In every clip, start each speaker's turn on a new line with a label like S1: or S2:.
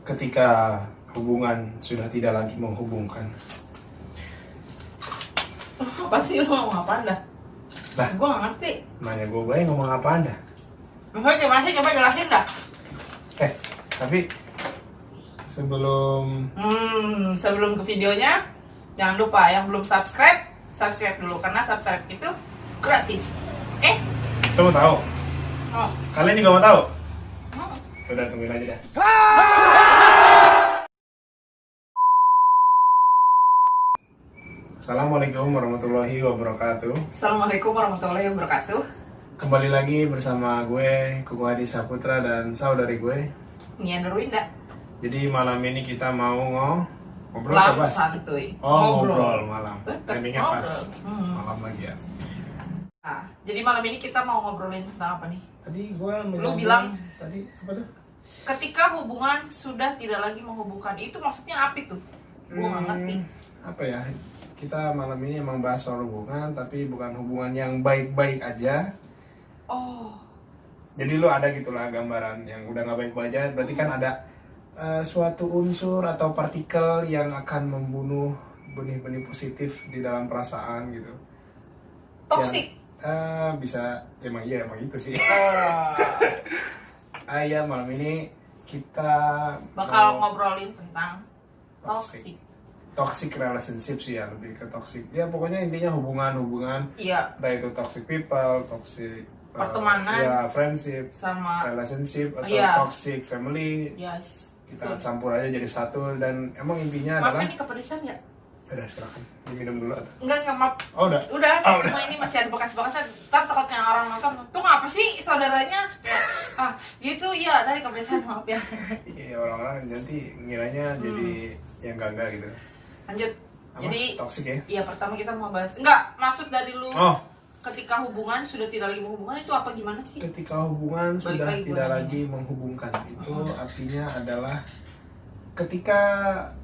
S1: Ketika hubungan sudah tidak lagi menghubungkan.
S2: Apa sih lo ngomong apaan dah?
S1: Lah,
S2: Gue gak ngerti.
S1: nanya gue baik ngomong apaan dah?
S2: Maksudnya gimana sih? Coba jelasin dah.
S1: Tapi sebelum
S2: Sebelum ke videonya, jangan lupa yang belum subscribe dulu. Karena subscribe itu gratis. Oke?
S1: kita mau tahu,
S2: Oh.
S1: kalian juga mau tahu?
S2: Oh.
S1: Udah tungguin aja dah. Assalamualaikum warahmatullahi wabarakatuh.
S2: Assalamualaikum warahmatullahi wabarakatuh.
S1: Kembali lagi bersama gue, Kuku Hadi Saputra dan saudari gue.
S2: Nia Nurwinda.
S1: Jadi malam ini kita mau ngobrol
S2: Lam
S1: apa, Bas?
S2: santuy.
S1: Ngobrol malam.
S2: Tetep
S1: Timingnya
S2: ngobrol.
S1: pas. Malam lagi ya.
S2: Nah, jadi malam ini kita mau ngobrolin tentang apa nih?
S1: Tadi gue
S2: bilang
S1: tadi apa tuh?
S2: Ketika hubungan sudah tidak lagi menghubungkan, itu maksudnya apa itu? Gue gak ngerti.
S1: Apa ya? Kita malam ini emang bahas soal hubungan, tapi bukan hubungan yang baik-baik aja.
S2: Oh.
S1: Jadi lu ada gitulah gambaran yang udah nggak baik-baik aja. Berarti kan ada suatu unsur atau partikel yang akan membunuh benih-benih positif di dalam perasaan gitu.
S2: Toxic.
S1: Bisa emang itu sih.
S2: Oh.
S1: Ya malam ini kita
S2: Bakal
S1: mau
S2: ngobrolin tentang
S1: toxic.
S2: toxic.
S1: Toxic relationship sih ya, lebih ke toxic. Ya pokoknya intinya hubungan-hubungan,
S2: Iya,
S1: entah itu toxic people, toxic
S2: Pertemanan.
S1: ya friendship,
S2: sama
S1: relationship atau
S2: Iya.
S1: toxic family.
S2: yes.
S1: Kita
S2: Betul.
S1: campur aja jadi satu dan emang intinya
S2: Maaf
S1: adalah
S2: ini kepedesan ya?
S1: udah silakan diminum dulu atau
S2: Enggak maaf.
S1: oh udah
S2: Udah,
S1: Oh,
S2: cuma ini masih ada bekas-bekasan. Ntar takutnya orang nonton, tuh ngapa sih saudaranya? Kayak, gitu ya, tadi kepedesan, maaf ya.
S1: iya orang-orang nanti ngiranya jadi yang gagal gitu.
S2: Lanjut.
S1: Apa?
S2: Jadi,
S1: Toxic ya.
S2: iya pertama kita mau bahas. Enggak, maksud dari lu
S1: Oh,
S2: ketika hubungan sudah tidak lagi menghubungkan itu apa gimana sih?
S1: ketika hubungan
S2: Balik
S1: sudah
S2: lagi
S1: tidak
S2: gua
S1: lagi menghubungkan itu artinya adalah ketika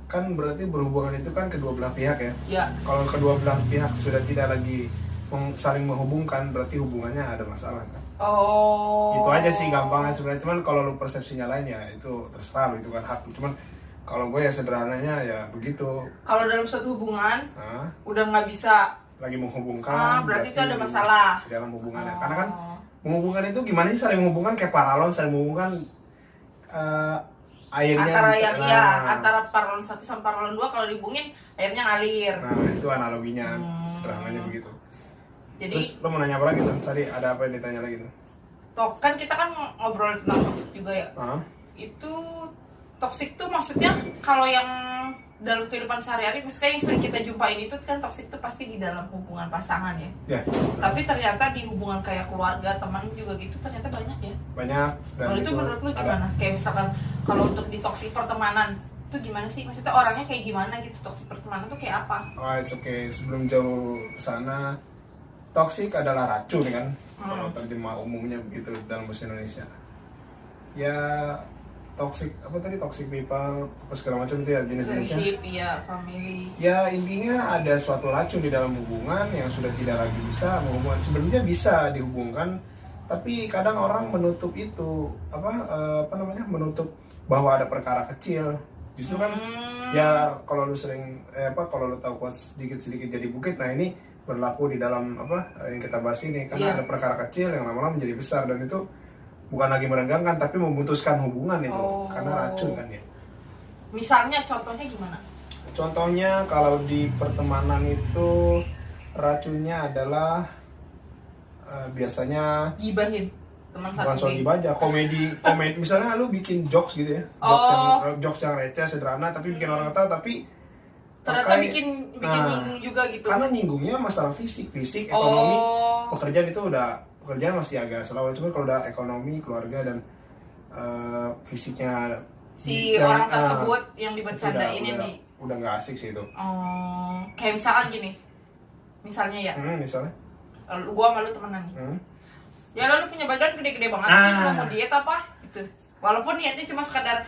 S1: kan berarti berhubungan itu kan kedua belah pihak ya.
S2: Ya.
S1: Kalau kedua belah pihak sudah tidak lagi saling menghubungkan berarti hubungannya ada masalah kan.
S2: Oh.
S1: Itu aja sih gampangnya sebenarnya, cuman kalau lu persepsinya lain ya itu terserah lu, itu kan hak. Cuman kalau gue ya sederhananya ya begitu.
S2: Kalau dalam suatu hubungan
S1: Nah,
S2: udah nggak bisa,
S1: lagi menghubungkan
S2: berarti itu ada masalah
S1: di dalam hubungannya.
S2: Oh.
S1: Karena kan menghubungkan itu gimana sih, saling menghubungkan kayak paralon, saling menghubungkan airnya
S2: antara
S1: bisa,
S2: yang antara paralon 1 sama paralon 2 kalau dihubungin airnya ngalir.
S1: nah itu analoginya sederhananya begitu.
S2: Jadi
S1: Terus lo mau nanya apa lagi tuh? Tadi ada apa yang ditanya lagi tuh?
S2: kan kita kan ngobrol tentang toxic juga ya. Itu toxic tuh maksudnya kalau yang dalam kehidupan sehari-hari, misalnya yang sering kita jumpain itu kan toxic tuh pasti di dalam hubungan pasangan ya.
S1: Ya.
S2: Tapi ternyata di hubungan kayak keluarga, teman juga gitu ternyata banyak ya.
S1: Banyak. Dan
S2: Kalau itu menurut lu gimana? Kayak misalkan kalau untuk di toxic pertemanan itu gimana sih? Maksudnya orangnya kayak gimana gitu? Toxic pertemanan tuh kayak apa?
S1: Oh, it's okay. Sebelum jauh sana, toxic adalah racun kan? Kalau terjemah umumnya begitu dalam bahasa Indonesia. Ya toxic apa tadi, toxic people apa segala macam itu ya jenis-jenisnya.
S2: Friendship, iya, family.
S1: Ya intinya ada suatu racun di dalam hubungan yang sudah tidak lagi bisa menghubungkan. Sebenarnya bisa dihubungkan, tapi kadang orang menutup itu menutup bahwa ada perkara kecil. Justru kan ya kalau lu sering kalau lu tahu quotes sedikit-sedikit jadi bukit. Nah ini berlaku di dalam yang kita bahas ini, karena ada perkara kecil yang lama-lama menjadi besar, dan itu bukan lagi merenggangkan tapi memutuskan hubungan itu karena racun kan ya.
S2: Misalnya contohnya gimana?
S1: Contohnya kalau di pertemanan itu racunnya adalah biasanya
S2: Gibahin teman
S1: bukan
S2: satu
S1: soal
S2: geng.
S1: dibaca, komedi misalnya lu bikin jokes gitu ya, jokes yang receh sederhana tapi bikin orang ketawa, tapi
S2: Ternyata bikin nyinggung juga gitu.
S1: karena nyinggungnya masalah fisik, ekonomi, pekerjaan itu pekerjaan masih agak selalu, cuma kalau udah ekonomi, keluarga dan fisiknya
S2: Si orang tersebut yang dibercandain
S1: udah nggak asik sih itu.
S2: Kayak misalkan gini, misalnya ya,
S1: Misalnya
S2: gua sama lu temenan nih. Ya lu punya badan gede-gede banget sih, lu mau diet apa gitu. Walaupun niatnya cuma sekadar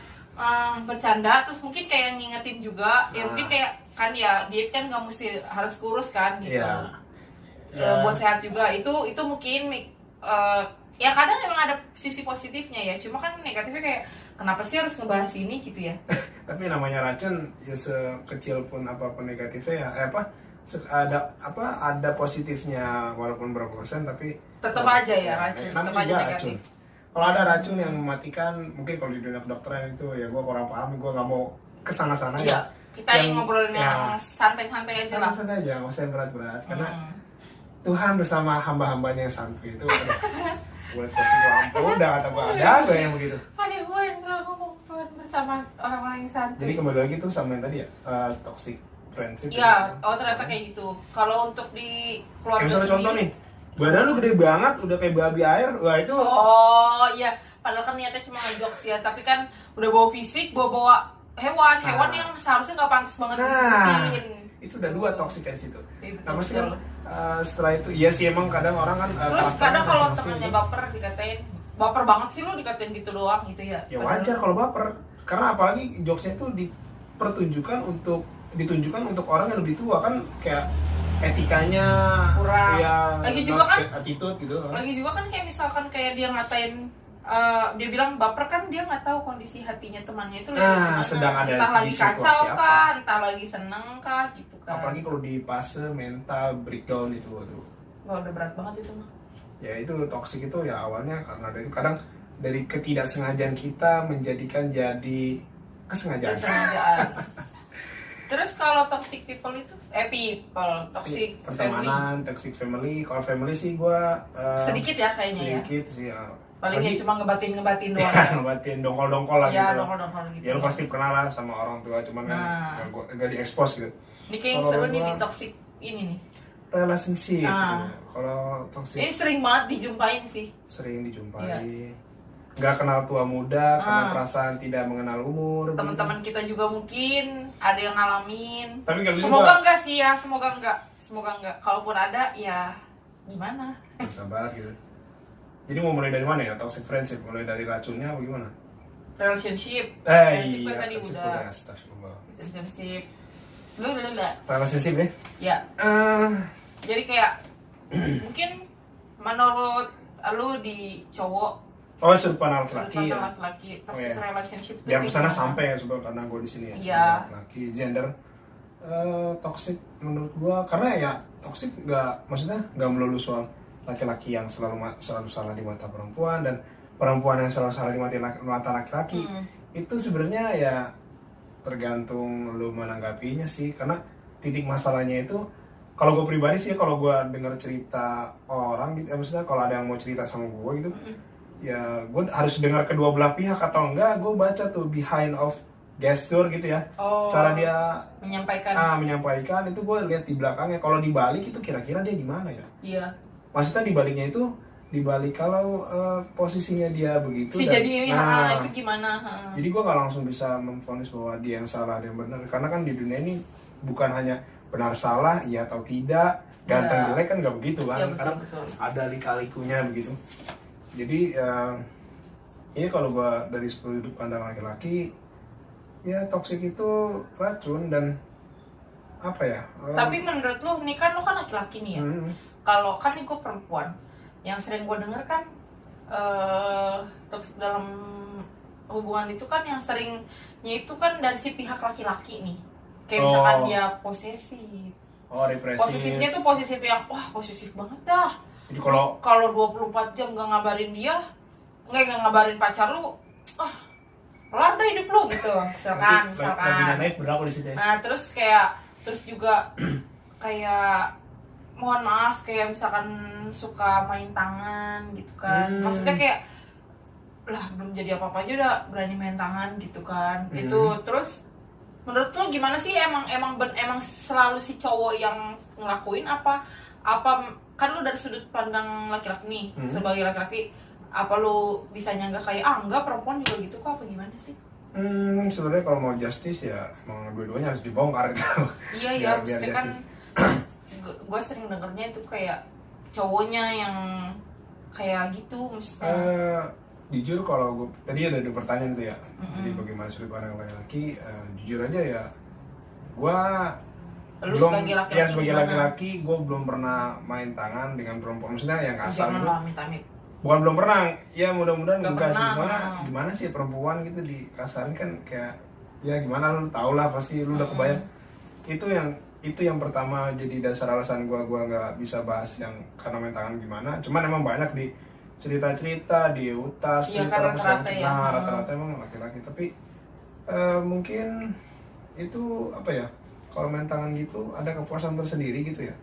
S2: bercanda, terus mungkin kayak ngingetin juga, ya mungkin kayak kan ya diet kan nggak mesti harus kurus kan gitu.
S1: Iya.
S2: Buat sehat juga, itu mungkin ya kadang emang ada sisi positifnya ya, cuma kan negatifnya kayak kenapa sih harus ngebahas ini gitu ya.
S1: Tapi namanya racun ya sekecil pun apapun negatifnya ya ada positifnya walaupun berapa persen tapi
S2: Tetap aja ya racun, tetap
S1: namanya
S2: aja
S1: juga
S2: negatif.
S1: racun. Kalau ada racun yang mematikan, mungkin kalau di dunia kedokteran itu ya gue kurang paham, gue nggak mau kesana-sana
S2: Iya,
S1: ya.
S2: kita ngobrolin yang santai-santai aja lah.
S1: Santai aja, nggak usah yang berat-berat karena Tuhan bersama hamba-hambanya yang santuy itu buat kasih lampu udah kata gue ada gak yang begitu.
S2: Ada gue yang selalu ngomong Tuhan bersama orang-orang yang santai.
S1: Jadi kembali lagi tuh sama yang tadi ya, toxic friendship.
S2: Iya, oh ternyata kayak gitu. Kalau untuk di keluarga
S1: kayak misalnya contoh nih, badan lu gede banget, udah kayak babi air, wah itu.
S2: Oh iya, padahal kan niatnya cuma ngejokes ya, tapi kan udah bawa fisik, bawa hewan yang seharusnya nggak pantas banget disebutin.
S1: Itu udah dua toxic dari situ.
S2: Iya, betul,
S1: Nah, pasti
S2: betul.
S1: setelah itu, iya sih emang kadang orang kan.
S2: Terus kadang kalau
S1: masing-masing
S2: temennya
S1: gitu.
S2: baper dikatain, baper banget sih lu dikatain gitu doang gitu ya.
S1: Ya wajar kalau baper, karena apalagi jokesnya itu ditunjukkan untuk orang yang lebih tua kan, kayak etikanya
S2: kurang.
S1: ya,
S2: Lagi juga kan
S1: attitude gitu.
S2: Lagi juga kan kayak misalkan kayak dia ngatain dia bilang baper kan dia nggak tahu kondisi hatinya temannya itu lagi gimana.
S1: Sedang ada
S2: entah
S1: di
S2: lagi
S1: situasi
S2: kacau
S1: apa.
S2: kah, entah lagi seneng kah gitu kan.
S1: Apalagi kalau di fase mental breakdown itu, waduh.
S2: Wah, udah berat banget itu mah.
S1: Ya itu toxic itu ya awalnya karena dari ketidaksengajaan kita menjadikan jadi kesengajaan.
S2: Kesengajaan. Terus kalau toxic people itu toxic family
S1: Pertemanan, toxic family. Kalau family sih gue
S2: sedikit ya kayaknya ya.
S1: sedikit sih ya.
S2: Paling ya cuma ngebatin doang.
S1: Ya, ngebatin dongkol-dongkol lah
S2: Ya,
S1: gitu.
S2: dongkol gitu.
S1: Ya lu pasti pernah lah sama orang tua, cuman kan gak diekspos gitu.
S2: Ini kayak yang
S1: Kalau
S2: seru
S1: orang
S2: nih
S1: tua-
S2: di toxic ini nih.
S1: Relationship gitu.
S2: Ah.
S1: Kalau toxic
S2: Ini sering banget dijumpain sih.
S1: sering dijumpai.
S2: Iya.
S1: Nggak kenal tua muda karena
S2: Ah.
S1: perasaan tidak mengenal umur.
S2: Teman-teman kita juga mungkin ada yang ngalamin.
S1: Tapi kalau
S2: Semoga enggak sih ya, semoga enggak. Kalaupun ada ya gimana?
S1: sabar gitu. Jadi mau mulai dari mana ya toxic friendship? Mulai dari racunnya apa gimana?
S2: Relationship.
S1: Iya,
S2: Gue tadi
S1: friendship
S2: udah.
S1: astagfirullah.
S2: Relationship. Blablabla.
S1: Relationship ya?
S2: Ya,
S1: Eh,
S2: jadi kayak mungkin menurut lu di cowok
S1: oh sudut pandang laki-laki ya.
S2: laki-laki toxic
S1: Oh, iya.
S2: relationship itu
S1: Jangan
S2: kayak
S1: kesana
S2: gimana?
S1: sampai ya sebab karena gue di sini ya.
S2: Iya.
S1: Sudut laki gender toxic menurut gue karena ya toxic maksudnya nggak melulu soal laki-laki yang selalu salah di mata perempuan dan perempuan yang selalu salah di mata laki-laki. Itu sebenarnya ya tergantung lu menanggapinya sih, karena titik masalahnya itu kalau gue pribadi sih, kalau gue dengar cerita orang gitu, maksudnya kalau ada yang mau cerita sama gue gitu, ya gue harus dengar kedua belah pihak atau enggak gue baca tuh behind of gesture gitu ya, cara dia menyampaikan itu gue lihat di belakangnya, kalau dibalik itu kira-kira dia gimana ya?
S2: Iya.
S1: Maksudnya dibaliknya itu dibalik kalau posisinya dia begitu
S2: Jadi itu gimana?
S1: Jadi gue gak langsung bisa memvonis bahwa dia yang salah dia yang benar, karena kan di dunia ini bukan hanya benar salah iya atau tidak, ganteng jelek kan gak begitu kan,
S2: Ya, betul,
S1: karena
S2: betul.
S1: ada lika-likunya begitu. Jadi ini kalau gue dari sudut pandang laki-laki ya toksik itu racun dan apa ya?
S2: Tapi menurut lu, nih kan lu kan laki-laki nih ya. Kalau kan nih gue perempuan, yang sering gue denger kan toksik dalam hubungan itu kan yang seringnya itu kan dari si pihak laki-laki nih. Kayak misalkan dia posesif.
S1: Represif.
S2: Posesifnya tuh posesif yang posesif banget dah.
S1: Jadi
S2: kalau 24 jam gak ngabarin dia, nggak ngabarin pacar lu, kelar dah hidup lu gitu. Misalkan.
S1: Lagi naik berapa di situ ya?
S2: Nah, terus juga kayak mohon maaf kayak misalkan suka main tangan gitu kan. Maksudnya kayak lah belum jadi apa-apa aja udah berani main tangan gitu kan. Itu terus menurut lu gimana sih, emang selalu si cowok yang ngelakuin apa kan lu dari sudut pandang laki-laki nih, sebagai laki-laki apa lu bisa nyanggah kayak enggak perempuan juga gitu kok, apa gimana sih?
S1: Sebenarnya kalau mau justice ya emang dua-duanya harus dibongkar gitu.
S2: Iya, maksudnya kan gue sering dengernya itu kayak cowoknya yang kayak gitu maksudnya.
S1: Jujur kalau gue tadi ada dua pertanyaan tuh ya. Jadi bagaimana sudut pandang laki-laki, jujur aja ya gue sebagai laki-laki gue belum pernah main tangan dengan perempuan, maksudnya yang kasar
S2: Jangan
S1: gitu.
S2: lah, amit-amit.
S1: Bukan belum pernah, ya mudah-mudahan
S2: Nggak
S1: enggak sih.
S2: pernah.
S1: Soalnya gimana sih perempuan gitu dikasarin kan kayak ya gimana, lu tau lah pasti lu udah kebayang. Itu yang pertama jadi dasar alasan gua nggak bisa bahas yang karena main tangan gimana. Cuman emang banyak di cerita-cerita di utas,
S2: Iya,
S1: di
S2: kan rata-rata ya.
S1: nah, rata-rata emang laki-laki. Tapi mungkin itu apa ya? Kalau main tangan gitu ada kepuasan tersendiri gitu ya,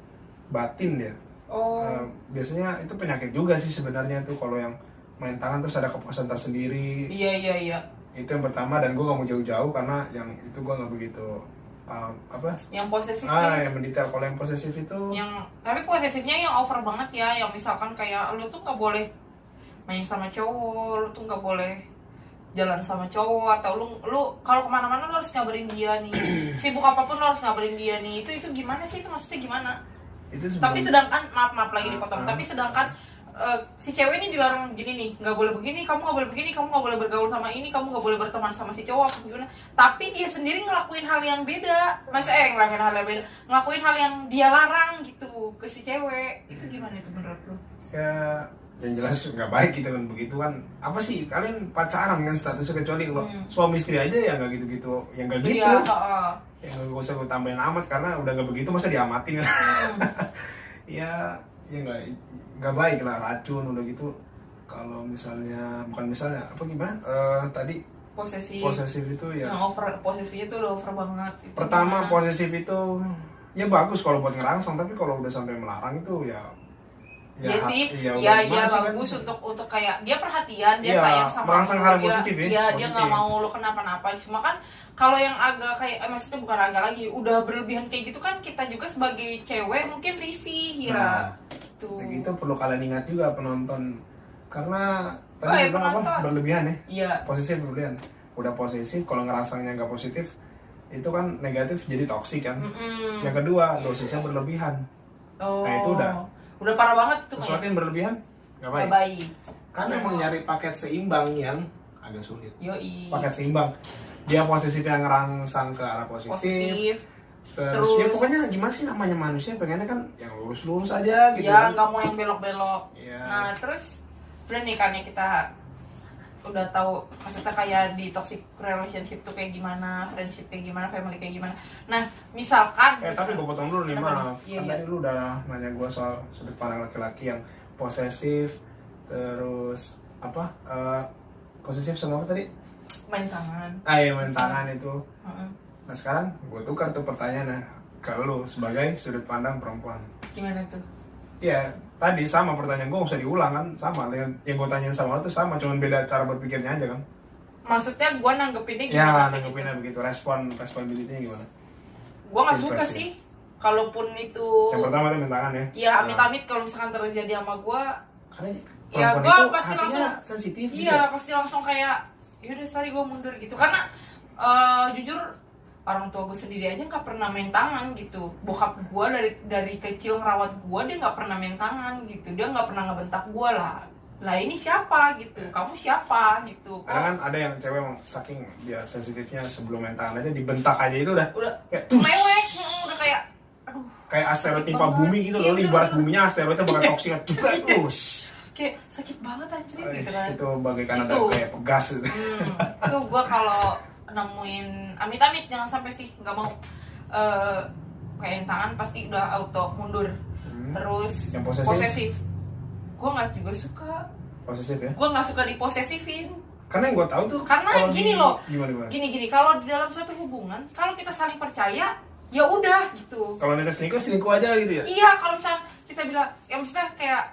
S1: batin ya.
S2: Oh.
S1: Biasanya itu penyakit juga sih sebenarnya tuh kalau yang main tangan terus ada kepuasan tersendiri.
S2: Iya.
S1: Itu yang pertama, dan gue gak mau jauh-jauh karena yang itu gue gak begitu
S2: Yang posesif
S1: yang mendetail. Kalau yang posesif itu
S2: tapi posesifnya yang over banget ya, yang misalkan kayak lu tuh nggak boleh main sama cowok, lu tuh nggak boleh jalan sama cowok, atau lu kalau kemana-mana lu harus ngabarin dia nih, sibuk apapun lu harus ngabarin dia nih. Itu gimana sih, itu maksudnya gimana?
S1: itu
S2: Tapi sedangkan maaf lagi dipotong, tapi sedangkan si cewek ini dilarang gini nih, nggak boleh begini, kamu nggak boleh begini, kamu nggak boleh bergaul sama ini, kamu nggak boleh berteman sama si cowok, apa gimana? Tapi dia sendiri ngelakuin hal yang beda, ngelakuin hal yang beda, ngelakuin hal yang dia larang gitu ke si cewek. Itu gimana itu menurut lu?
S1: ya yang jelas nggak baik gitu kan. Begitu kan apa sih, kalian pacaran kan statusnya, kecuali kalau suami istri aja ya nggak gitu-gitu, yang nggak gitu.
S2: Iya,
S1: yang nggak usah gue tambahin amat karena udah nggak begitu masa diamatin kan. ya nggak baik lah, racun udah gitu. Kalau misalnya apa gimana tadi posesif itu ya,
S2: yang over posesifnya tuh udah over banget itu.
S1: Pertama
S2: gimana?
S1: posesif itu ya bagus kalau buat ngerangsang, tapi kalau udah sampai melarang itu ya
S2: Iya sih,
S1: udah
S2: iya
S1: gimana sih,
S2: bagus
S1: kan?
S2: untuk kayak dia perhatian, dia
S1: Iya,
S2: sayang sama
S1: merangsang
S2: lu,
S1: hal
S2: dia,
S1: positif ya,
S2: iya, dia nggak
S1: positif.
S2: mau lo kenapa-napa. Cuma kan kalau yang agak kayak maksudnya bukan agak lagi, udah berlebihan kayak gitu kan kita juga sebagai cewek mungkin risih ya. Gitu.
S1: Begitu perlu kalian ingat juga penonton, karena
S2: Oh,
S1: tadi
S2: ya,
S1: bilang apa,
S2: penonton.
S1: berlebihan ya,
S2: Iya.
S1: posesif berlebihan. Udah posesif, kalau ngerangsangnya nggak positif itu kan negatif, jadi toksik kan. Yang kedua, dosisnya berlebihan.
S2: Oh.
S1: Nah, itu
S2: udah parah banget itu
S1: sesuatu yang berlebihan nggak baik.
S2: Nggak baik.
S1: Karena emang nyari paket seimbang yang agak sulit.
S2: Yoi.
S1: Paket seimbang, dia posesif yang ngerangsang ke arah positif. Terus ya pokoknya gimana sih, namanya manusia pengennya kan yang lurus-lurus aja gitu.
S2: Ya nggak mau yang belok-belok.
S1: Iya.
S2: Nah terus udah nih kan ya, kita udah tahu maksudnya kayak di toxic relationship tuh kayak gimana, friendship kayak gimana, family kayak gimana. Nah misalkan
S1: Tapi gue potong dulu nih, maaf.
S2: Iya,
S1: Kan
S2: iya.
S1: tadi lu udah nanya gue soal sudut pandang laki-laki yang posesif, terus apa? Posesif sama apa tadi?
S2: main tangan.
S1: Iya, main tangan itu.
S2: Heeh.
S1: Nah sekarang gue tukar tuh pertanyaannya ke lu sebagai sudut pandang perempuan.
S2: Gimana tuh?
S1: Ya tadi sama pertanyaan gue, gak usah diulang kan, sama yang gue tanyain sama lo tuh sama, cuman beda cara berpikirnya aja kan.
S2: Maksudnya gue nanggepinnya
S1: Ya
S2: gimana?
S1: nanggepinnya begitu, responsibility-nya gimana?
S2: Gue nggak suka
S1: Impresi.
S2: sih. Kalaupun itu.
S1: Yang pertama tuh main tangan ya.
S2: Ya amit-amit kalau misalkan terjadi sama gue.
S1: Karena
S2: Ya,
S1: perempuan
S2: gua
S1: itu
S2: pasti
S1: hatinya
S2: langsung-
S1: sensitif gitu.
S2: Iya pasti langsung kayak yaudah sorry gue mundur gitu. Karena jujur orang tua gue sendiri aja nggak pernah main tangan gitu. Bokap gue dari kecil ngerawat gue, dia nggak pernah main tangan gitu. Dia nggak pernah ngebentak gue lah. Lah ini siapa gitu? Kamu siapa gitu?
S1: Karena kan ada yang cewek emang saking dia sensitifnya, sebelum main tangan aja dibentak aja itu udah
S2: udah
S1: kayak tus,
S2: mewek, udah kayak aduh,
S1: kayak asteroid
S2: sakit
S1: timpa
S2: banget.
S1: bumi gitu
S2: Iya,
S1: loh,
S2: bener,
S1: ibarat
S2: bener.
S1: buminya asteroidnya bakal toksik terus.
S2: kayak sakit banget anjir gitu kan.
S1: Itu bagaikan ada
S2: Itu.
S1: kayak pegas gitu.
S2: Itu gue kalau nemuin amit-amit jangan sampai sih, nggak mau kayak tangan pasti udah auto mundur. Terus
S1: Yang posesif?
S2: gue nggak juga suka,
S1: Posesif ya.
S2: gue nggak suka diposesifin.
S1: Karena yang gue tahu tuh
S2: Karena
S1: kalau
S2: gini loh,
S1: gimana?
S2: gini kalau di dalam suatu hubungan kalau kita saling percaya ya udah gitu.
S1: Kalau neta selingkuh aja gitu ya.
S2: Iya, kalau misalnya kita bilang, ya maksudnya kayak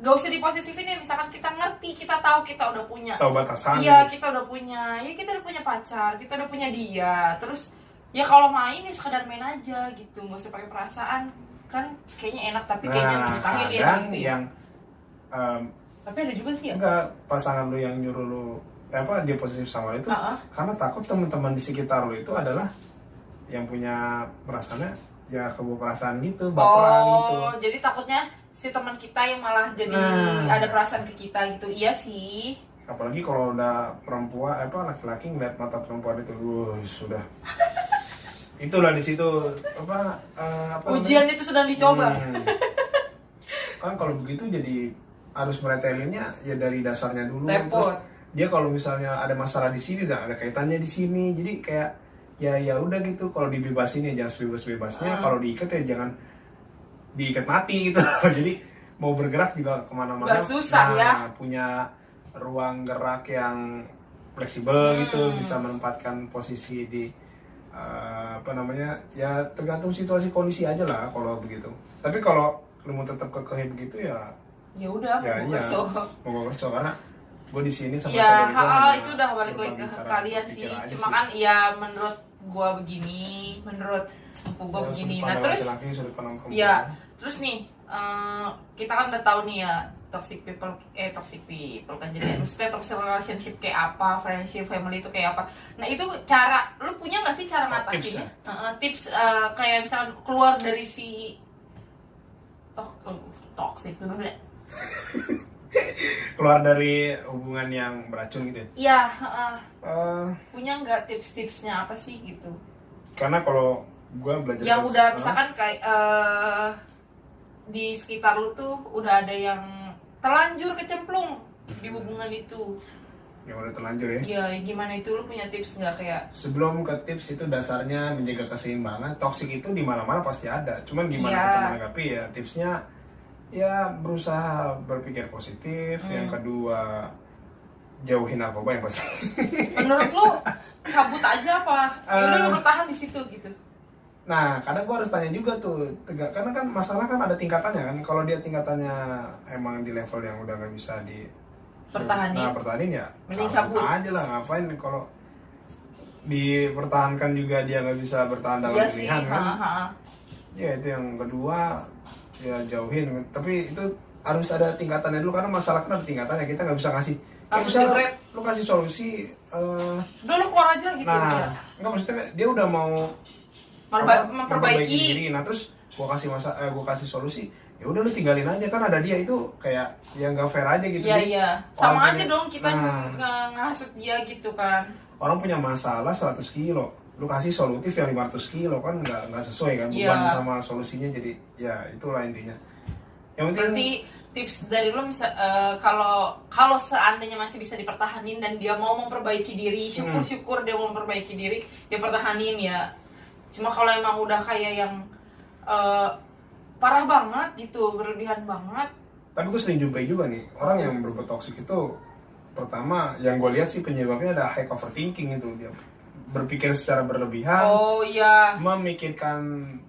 S2: gak usah diposesifin ya, misalkan kita ngerti, kita tahu kita udah punya.
S1: Tahu batasan.
S2: Iya,
S1: gitu.
S2: kita udah punya, ya kita udah punya pacar, kita udah punya dia. Terus ya kalau main ya sekadar main aja gitu, nggak usah pakai perasaan. Kan kayaknya enak, tapi kayaknya mustahil ya
S1: kadang
S2: gitu ya.
S1: yang
S2: Tapi ada juga sih ya.
S1: enggak, pasangan lu yang nyuruh lu dia posesif sama lu itu karena takut teman-teman di sekitar lu itu adalah yang punya perasaannya ya kebawa perasaan gitu, baperan gitu.
S2: Oh, jadi takutnya si teman kita yang malah jadi ada perasaan ke kita gitu. Iya sih.
S1: Apalagi kalau udah perempuan laki-laki ngeliat mata perempuan itu, sudah. Itulah di situ
S2: Ujian itu sedang dicoba.
S1: Kan kalau begitu jadi harus meretelinnya ya dari dasarnya dulu.
S2: Repot.
S1: Terus dia kalau misalnya ada masalah di sini dan ada kaitannya di sini, jadi kayak ya udah gitu. Kalau dibebasin ya jangan sebebas-bebasnya, kalau diikat ya jangan diikat mati gitu. Jadi mau bergerak juga kemana-mana.
S2: Gak susah ya.
S1: Punya ruang gerak yang fleksibel gitu, bisa menempatkan posisi di apa namanya ya tergantung situasi kondisi aja lah kalau begitu. Tapi kalau lu mau tetap kekeh begitu ya
S2: udah
S1: mau kerso karena gue di sini sama
S2: ya
S1: saudari gua
S2: itu udah balik lagi ke kalian sih. Cuma kan ya menurut gue begini, menurut sepupu gue begini. Nah terus terus nih kita kan udah tahu nih ya toxic people kan jadi maksudnya toxic relationship kayak apa, friendship, family itu kayak apa. Nah itu cara, lu punya nggak sih cara ngatasinnya? Tips kayak misalkan keluar dari si toxic dulu ya.
S1: Keluar dari hubungan yang beracun gitu ya?
S2: Iya, punya nggak tips-tipsnya apa sih gitu?
S1: Karena kalau gue belajar
S2: yang udah misalkan kayak di sekitar lu tuh udah ada yang terlanjur kecemplung di hubungan itu.
S1: Yang udah terlanjur ya?
S2: Iya, gimana itu, lu punya tips nggak kayak?
S1: Sebelum ke tips itu dasarnya menjaga keseimbangan. Toxic itu di mana-mana pasti ada. Cuman gimana kita menanggapi ya? Tipsnya ya berusaha berpikir positif. Yang kedua jauhin narkoba yang pasti.
S2: Menurut lu cabut aja apa? Ya udah lu bertahan di situ gitu.
S1: Nah, kadang gua harus tanya juga tuh, karena kan masalah kan ada tingkatannya kan. Kalau dia tingkatannya emang di level yang udah nggak bisa pertahanin ya
S2: mending cabut
S1: aja lah. Ngapain kalau dipertahankan juga dia nggak bisa bertahan dalam pilihan kan. Ya itu yang kedua, ya jauhin. Tapi itu harus ada tingkatannya dulu, karena masalah kan ada tingkatannya. Kita nggak bisa ngasih misalnya lu kasih solusi
S2: udah lu keluar aja gitu.
S1: Nah nggak, maksudnya dia udah mau memperbaiki diri. Nah terus gua kasih solusi, ya udah lu tinggalin aja, kan ada dia. Itu kayak yang nggak fair aja gitu.
S2: Iya sama aja dong kita ngasut dia gitu kan.
S1: Orang punya masalah 100 kilo, lu kasih solutif yang 500 kilo kan nggak sesuai kan beban sama solusinya. Jadi ya itulah intinya. Yang penting
S2: berarti tips dari lo kalau seandainya masih bisa dipertahanin dan dia mau memperbaiki diri, syukur dia mau memperbaiki diri, ya pertahanin ya. Cuma kalau emang udah kayak yang parah banget gitu, berlebihan banget. Tapi
S1: gue sering jumpai juga nih orang yang berbuat toksik itu. Pertama yang gue lihat sih penyebabnya ada high overthinking itu. Dia berpikir secara berlebihan, memikirkan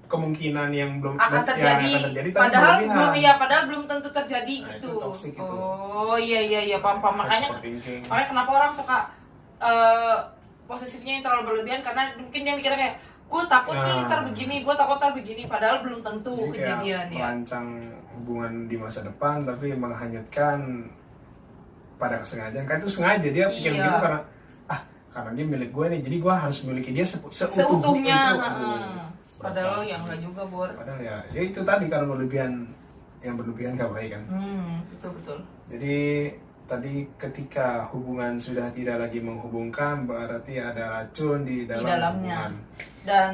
S1: kemungkinan yang belum
S2: akan terjadi padahal belum tentu terjadi gitu. Oh iya paham. Makanya kenapa orang suka posesifnya yang terlalu berlebihan, karena mungkin dia mikirnya kayak gue takut nih ntar begini, padahal belum tentu kejadian ya.
S1: Merancang hubungan di masa depan tapi menghanyutkan pada kesengajaan. Kan itu sengaja dia pikir begitu karena dia milik gue nih, jadi gue harus memiliki dia seutuhnya.
S2: Padahal yang enggak juga, Bor.
S1: Padahal ya itu tadi, karena yang berlebihan gak baik kan.
S2: Betul.
S1: Jadi tadi ketika hubungan sudah tidak lagi menghubungkan, berarti ada racun di dalamnya. Hubungan.
S2: Dan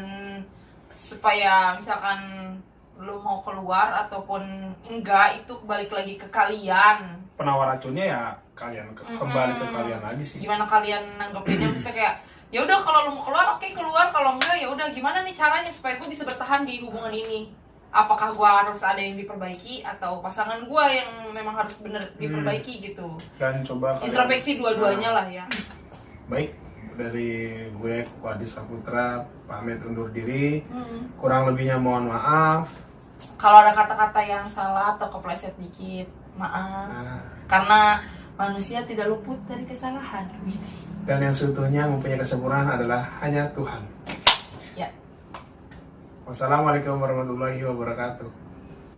S2: supaya misalkan lu mau keluar ataupun enggak, itu balik lagi ke kalian.
S1: Penawar racunnya ya kalian kembali ke kalian lagi sih. Gimana
S2: kalian nanggepinnya? Maksudnya kayak ya udah kalau lu mau keluar oke keluar, kalau enggak ya udah gimana nih caranya supaya gue bisa bertahan di hubungan ini? Apakah gue harus ada yang diperbaiki atau pasangan gue yang memang harus bener diperbaiki gitu?
S1: Dan coba
S2: introspeksi dua-duanya lah ya.
S1: Baik, dari gue Wadi Saputra pamit undur diri. Kurang lebihnya mohon maaf.
S2: Kalau ada kata-kata yang salah atau kepleset dikit, maaf. Karena manusia tidak luput dari kesalahan.
S1: Dan yang seutuhnya mempunyai kesempurnaan adalah hanya Tuhan.
S2: Ya.
S1: Wassalamualaikum warahmatullahi wabarakatuh.